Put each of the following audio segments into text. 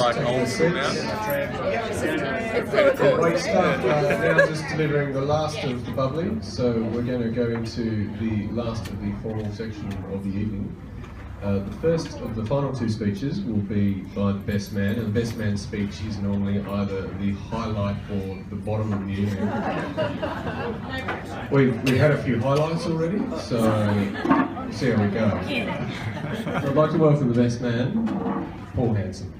ride home from now. Great stuff. Now just delivering the last of the bubbly, so we're going to go into the last of the formal section of the evening. The first of the final two speeches will be by the best man, and the best man's speech is normally either the highlight or the bottom of the evening. We had a few highlights already, so see how we go. So I'd like to welcome the best man, Paul Hanson.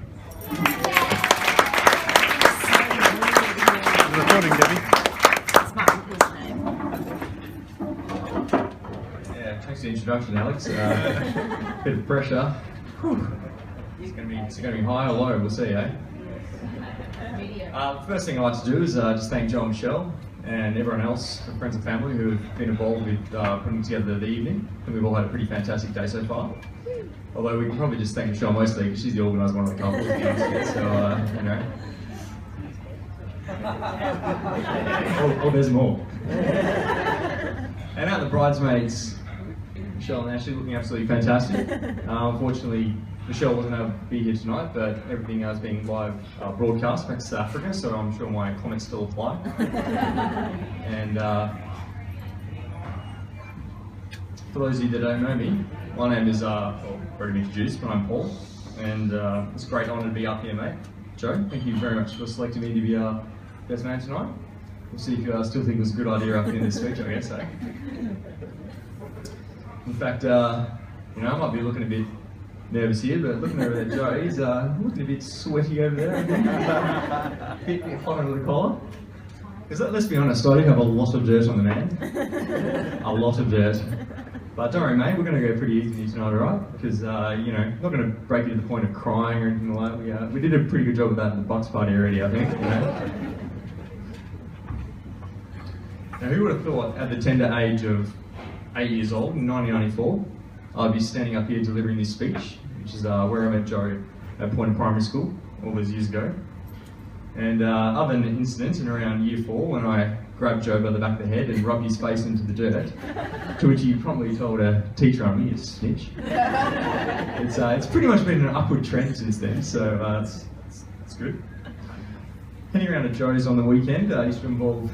Recording, Debbie. Thanks for the introduction, Alex. Bit of pressure. It's going to be high or low, we'll see, eh? First thing I'd like to do is just thank Joe and Michelle and everyone else, friends and family, who have been involved with putting together the evening. And we've all had a pretty fantastic day so far. Although we can probably just thank Michelle mostly because she's the organised one of the couple. So, you know. Oh, there's more. And out the bridesmaids, Michelle and Ashley looking absolutely fantastic. Unfortunately, Michelle wasn't able to be here tonight, but everything is being live broadcast back to South Africa, so I'm sure my comments still apply. And for those of you that don't know me, my name is, already introduced, but I'm Paul, and it's a great honour to be up here, mate. Joe, thank you very much for selecting me to be best man tonight. We'll see if you still think it was a good idea up in this speech, I guess, eh? In fact, you know, I might be looking a bit nervous here, but looking over there, Joe, he's looking a bit sweaty over there. A bit hot under the collar. Because let's be honest, I do have a lot of dirt on the man. A lot of dirt. But don't worry, mate, we're going to go pretty easy tonight, alright? Because, you know, not going to break you to the point of crying or anything like that. We did a pretty good job of that in the Bucks party already, I think. You know? Now, who would have thought at the tender age of 8 years old, in 1994, I'd be standing up here delivering this speech, which is where I met Joe at Point Primary School all those years ago. And other than an incident in around year 4 when I grabbed Joe by the back of the head and rubbed his face into the dirt, to which he promptly told a teacher on me, "You snitch." It's pretty much been an upward trend since then, so it's good. Heading around to Joe's on the weekend used to involve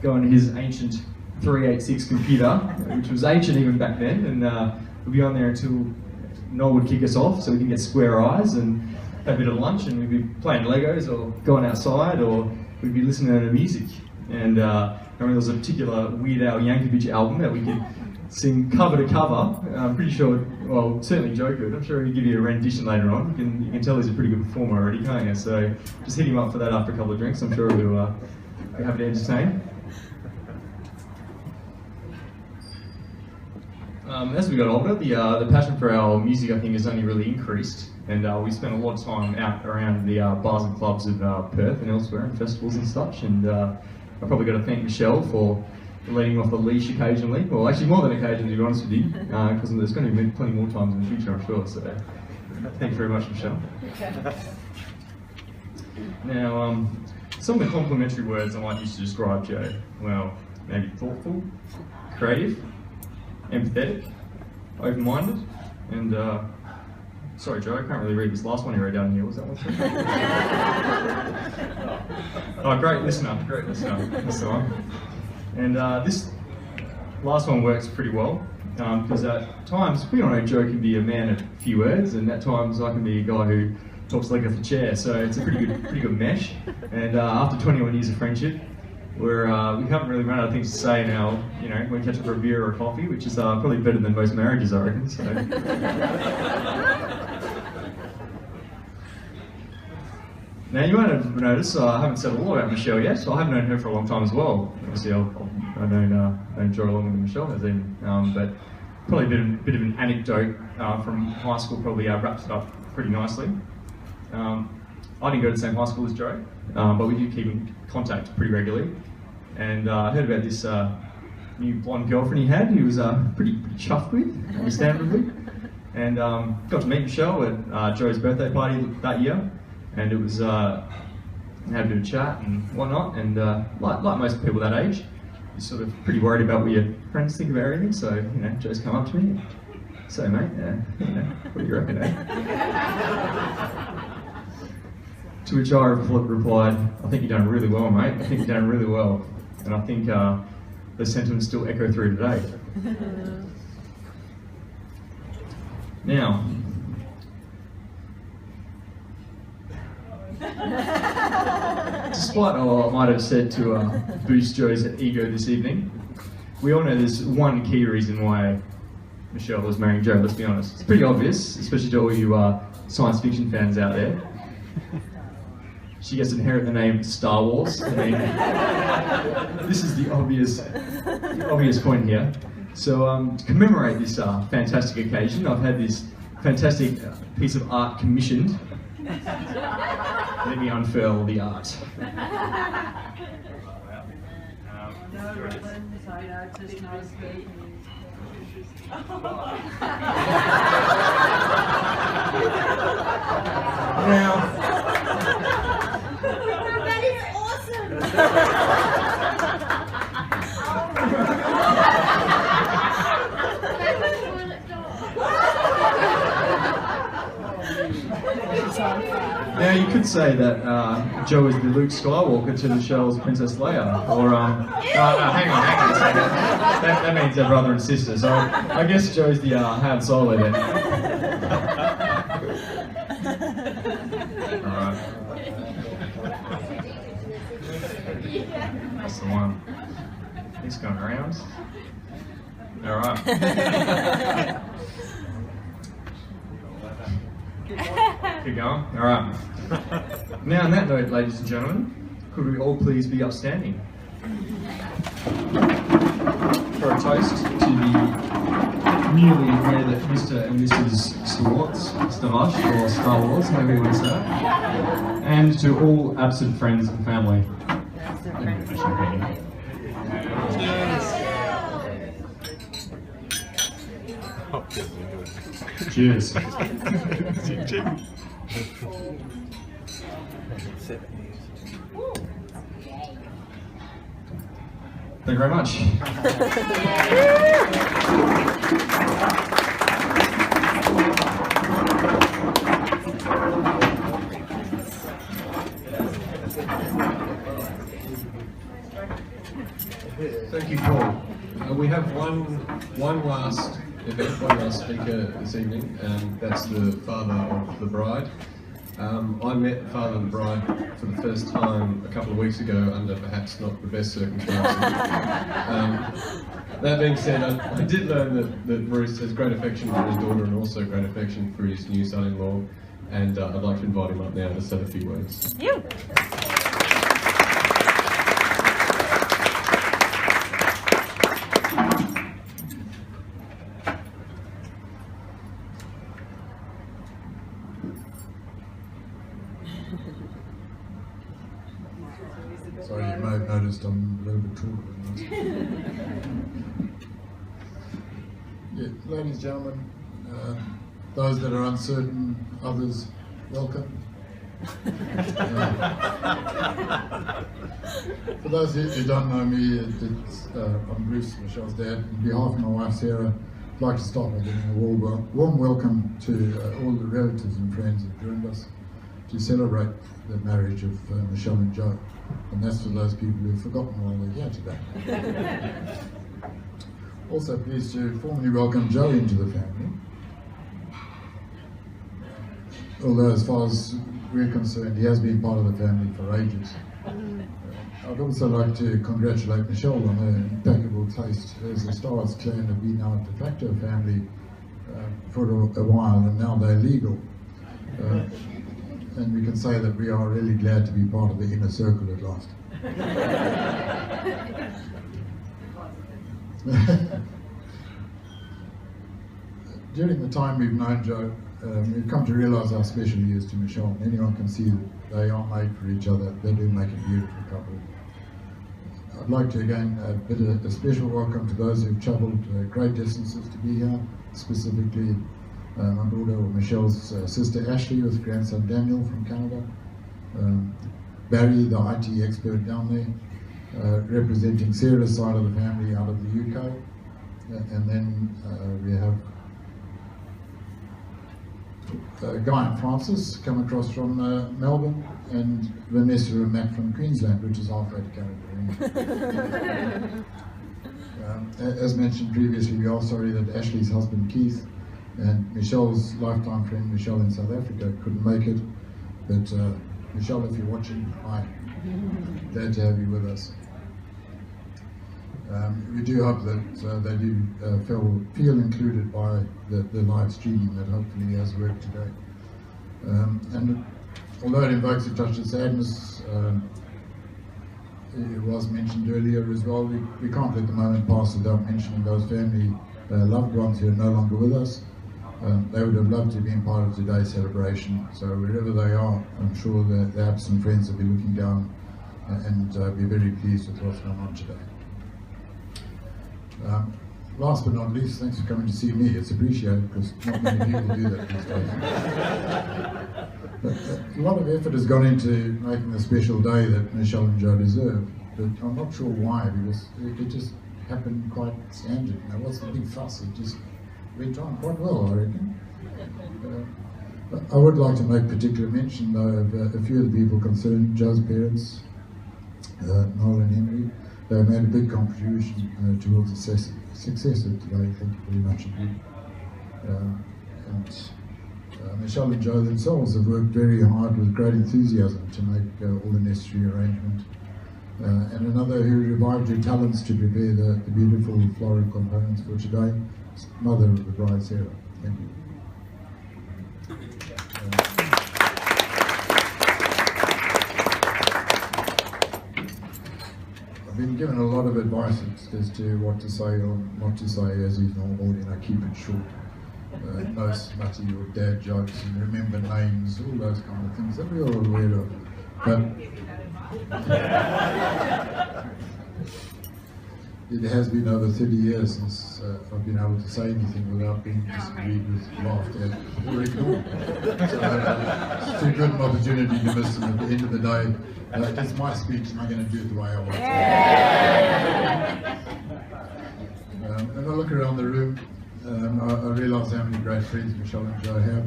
going to his ancient 386 computer, which was ancient even back then, and we'd be on there until Noel would kick us off so we could get square eyes and have a bit of lunch, and we'd be playing Legos or going outside, or we'd be listening to music. And I remember there was a particular Weird Al Yankovic album that we could sing cover to cover. I'm pretty sure, well, certainly Joe could. I'm sure he'd give you a rendition later on. You can tell he's a pretty good performer already, can't you? So just hit him up for that after a couple of drinks. I'm sure we'll be happy to entertain. As we got older, the passion for our music, I think, has only really increased, and we spent a lot of time out around the bars and clubs of Perth and elsewhere, and festivals and such. And I've probably got to thank Michelle for letting off the leash occasionally, well, actually more than occasionally, to be honest with you, because there's going to be plenty more times in the future, I'm sure. So thank you very much, Michelle. Now, some of the complimentary words I might use to describe Joe, well, maybe thoughtful, creative, empathetic, open-minded, and sorry Joe, I can't really read this last one you wrote down here. Was that one? Oh, great listener, that's the one. And this last one works pretty well, because at times, we all know Joe can be a man of few words, and at times I can be a guy who talks like off the chair, so it's a pretty good mesh. And after 21 years of friendship, we haven't really run out of things to say now. You know, we catch up for a beer or a coffee, which is probably better than most marriages, I reckon. So. Now, you might have noticed I haven't said a lot about Michelle yet, so I have known her for a long time as well. Obviously, I've known Joe longer than Michelle has even, but probably a bit of an anecdote from high school probably wraps it up pretty nicely. I didn't go to the same high school as Joe, but we do keep in contact pretty regularly. And I heard about this new blonde girlfriend he had, who was pretty chuffed with, understandably. And got to meet Michelle at Joe's birthday party that year. And it was, had a bit of chat and whatnot, and like most people that age, you're sort of pretty worried about what your friends think about everything, so, you know, Joe's come up to me, so mate, you know, what do you reckon, eh? To which I replied, I think you've done really well, mate. I think you've done really well. And I think the sentiments still echo through today. Now, despite what I might have said to boost Joe's ego this evening, we all know there's one key reason why Michelle was marrying Joe, let's be honest. It's pretty obvious, especially to all you science fiction fans out there. She gets to inherit the name Star Wars. I mean, this is the obvious point here. So to commemorate this fantastic occasion, I've had this fantastic piece of art commissioned. Let me unfurl the art. Now, that is awesome! now you could say that Joe is the Luke Skywalker to Michelle's Princess Leia, or hang on a second. That means they're brother and sister. So I guess Joe's the Han Solo then. All right. That's the one. It's going around. All right. Keep going. All right. Now, on that note, ladies and gentlemen, could we all please be upstanding for a toast to the newly wedded Mr. and Mrs. Swartz, Stavash, or Star Wars, however you want to say it, and to all absent friends and family. Cheers. Thank you very much. Thank you, Paul. We have one last event, one last speaker this evening, and that's the father of the bride. I met the father of the bride for the first time a couple of weeks ago under perhaps not the best circumstances. That being said, I did learn that Bruce has great affection for his daughter and also great affection for his new son-in-law, and I'd like to invite him up now to say a few words. You. Sorry, you may have noticed I'm a little bit taller than this. Yeah, ladies and gentlemen, those that are uncertain, others, welcome. For those who don't know me, I'm Bruce, Michelle's dad. On behalf of my wife Sarah, I'd like to start by giving a warm welcome to all the relatives and friends who joined us to celebrate the marriage of Michelle and Joe. And that's for those people who've forgotten why they're here today. Also pleased to formally welcome Joe into the family. Although as far as we're concerned, he has been part of the family for ages. I'd also like to congratulate Michelle on her impeccable taste, as the Star Wars clan have been our de facto family for a while, and now they're legal. And we can say that we are really glad to be part of the inner circle at last. During the time we've known Joe, we've come to realise how special he is to Michelle. Anyone can see that they are made for each other. They do make a beautiful couple. I'd like to again bid a special welcome to those who've travelled great distances to be here, specifically my daughter or Michelle's sister Ashley with grandson Daniel from Canada, Barry, the IT expert down there, representing Sarah's side of the family out of the UK, and then we have Guy and Francis come across from Melbourne, and Vanessa and Matt from Queensland, which is halfway to Canada. As mentioned previously, we are sorry that Ashley's husband Keith and Michelle's lifetime friend Michelle in South Africa couldn't make it. But Michelle, if you're watching, hi. Glad to have you with us. We do hope that they do feel included by the live streaming that hopefully has worked today. And although it invokes a touch of sadness, it was mentioned earlier as well, we can't let the moment pass without mentioning those family loved ones who are no longer with us. They would have loved to have been part of today's celebration, so wherever they are, I'm sure that the absent friends will be looking down and be very pleased with what's going on today. Last but not least, thanks for coming to see me. It's appreciated because not many people do that these days. But a lot of effort has gone into making a special day that Michelle and Joe deserve, but I'm not sure why, because it just happened quite standard. You know, what's the big fuss? It just went on quite well, I reckon. I would like to make particular mention, though, of a few of the people concerned. Joe's parents, Noel and Henry. They made a big contribution towards the success of today. Thank you very much indeed. Michelle and Joe themselves have worked very hard with great enthusiasm to make all the necessary arrangement. And another who revived her talents to prepare the beautiful floral components for today, mother of the bride, Sarah. Thank you. I've been given a lot of advice as to what to say or not to say, as is normal. You know, keep it short. No smutty or dad jokes, and remember names, all those kind of things that we're all aware of. But it has been over 30 years since I've been able to say anything without being disagreed with, laughed at, or ignored. So it's too good an opportunity to miss, and at the end of the day, it's my speech and I'm going to do it the way I want to. When I look around the room, I realise how many great friends Michelle and Joe have,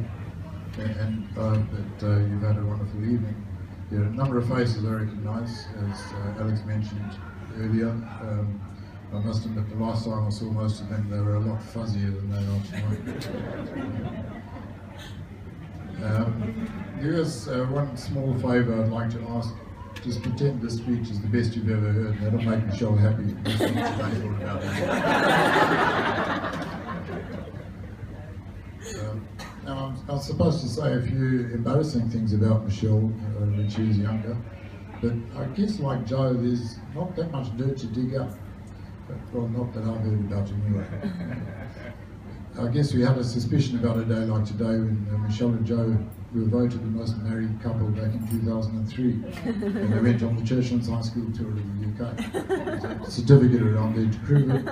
and that you've had a wonderful evening. There are a number of faces I recognise, as Alex mentioned earlier. I must admit, the last time I saw most of them, they were a lot fuzzier than they are tonight. There is one small favour I'd like to ask. Just pretend this speech is the best you've ever heard. That'll make Michelle happy. Now, I'm supposed to say a few embarrassing things about Michelle when she was younger, but I guess like Joe, there's not that much dirt to dig up. Well, not that I've heard about anyway. I guess we had a suspicion about a day like today when Michelle and Joe were voted the most married couple back in 2003, and they went on the Churchlands High School tour of the UK. There's a certificate around there to prove it.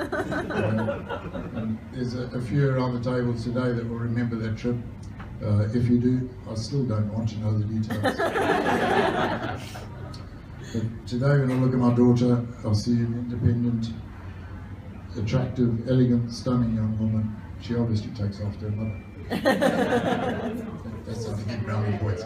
And there's a few around the table today that will remember that trip. If you do, I still don't want to know the details. But today when I look at my daughter, I see an independent, attractive, elegant, stunning young woman. She obviously takes after her mother. That's a big round of points.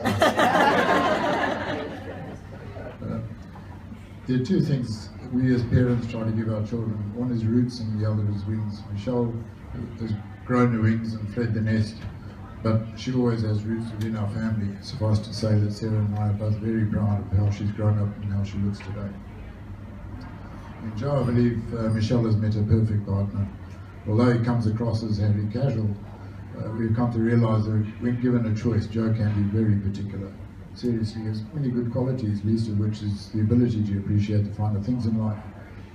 There are two things we as parents try to give our children. One is roots and the other is wings. Michelle has grown her wings and fled the nest, but she always has roots within our family. Suffice to say that Sarah and I are both very proud of how she's grown up and how she looks today. In Joe, I believe Michelle has met her perfect partner. Although he comes across as heavy casual, we've come to realise that when given a choice, Joe can be very particular. Seriously, he has many good qualities, least of which is the ability to appreciate the finer things in life.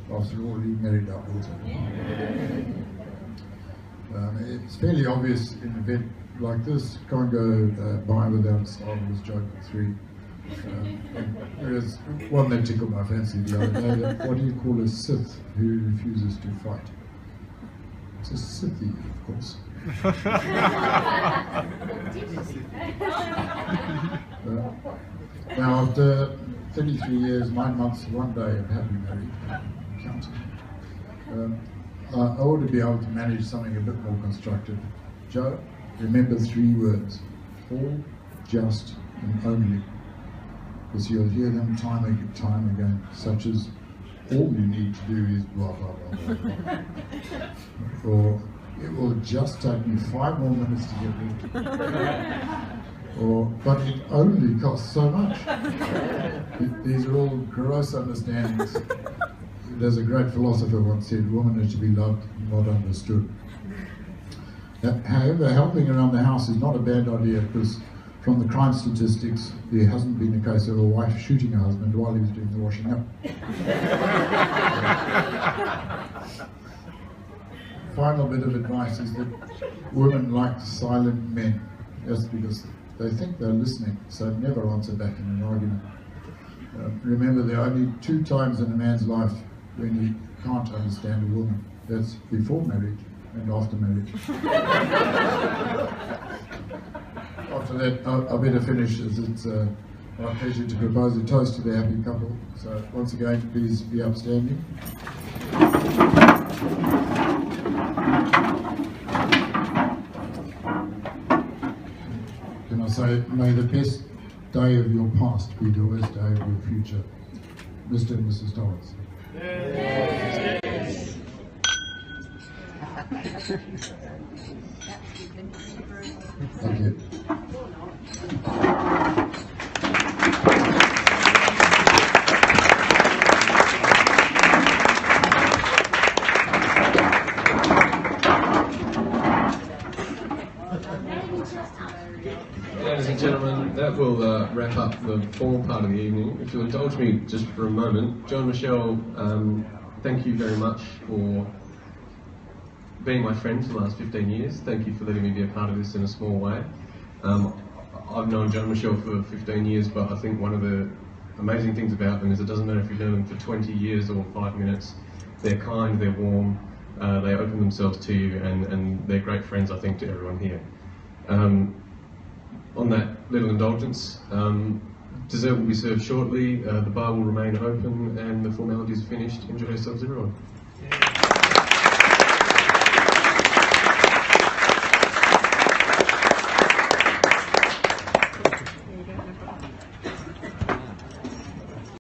After all, he married our daughter. It's fairly obvious in an event like this, can't go by without a Star Wars joke or three. There's one that tickled my fancy the other day. What do you call a Sith who refuses to fight? It's a Sithy, of course. Now, after 33 years, 9 months, 1 day of happily married, counting, I ought to be able to manage something a bit more constructive. Joe, remember 3 words. all just and only, because you'll hear them time and time again, such as, all you need to do is blah, blah, blah, blah, blah. Or, it will just take me 5 more minutes to get ready. Or, but it only costs so much. These are all gross understandings. There's a great philosopher once said, woman is to be loved, not understood. However, helping around the house is not a bad idea, because from the crime statistics, there hasn't been a case of a wife shooting her husband while he was doing the washing up. Final bit of advice is that women like silent men. That's because they think they're listening, so never answer back in an argument. Remember, there are only 2 times in a man's life when he can't understand a woman. That's before marriage and after marriage. After that, I better finish, as it's my pleasure to propose a toast to the happy couple. So once again, please be upstanding. Can I say, may the best day of your past be the worst day of your future. Mr. and Mrs. Torrance. Yes. Thank you. Ladies and gentlemen, that will wrap up the formal part of the evening. If you'll indulge me just for a moment, John Michelle, thank you very much for being my friend for the last 15 years. Thank you for letting me be a part of this in a small way. I've known John Michelle for 15 years, but I think one of the amazing things about them is it doesn't matter if you've known them for 20 years or 5 minutes. They're kind, they're warm, they open themselves to you, and they're great friends, I think, to everyone here. On that little indulgence, dessert will be served shortly, the bar will remain open, and the formalities are finished. Enjoy yourselves, everyone.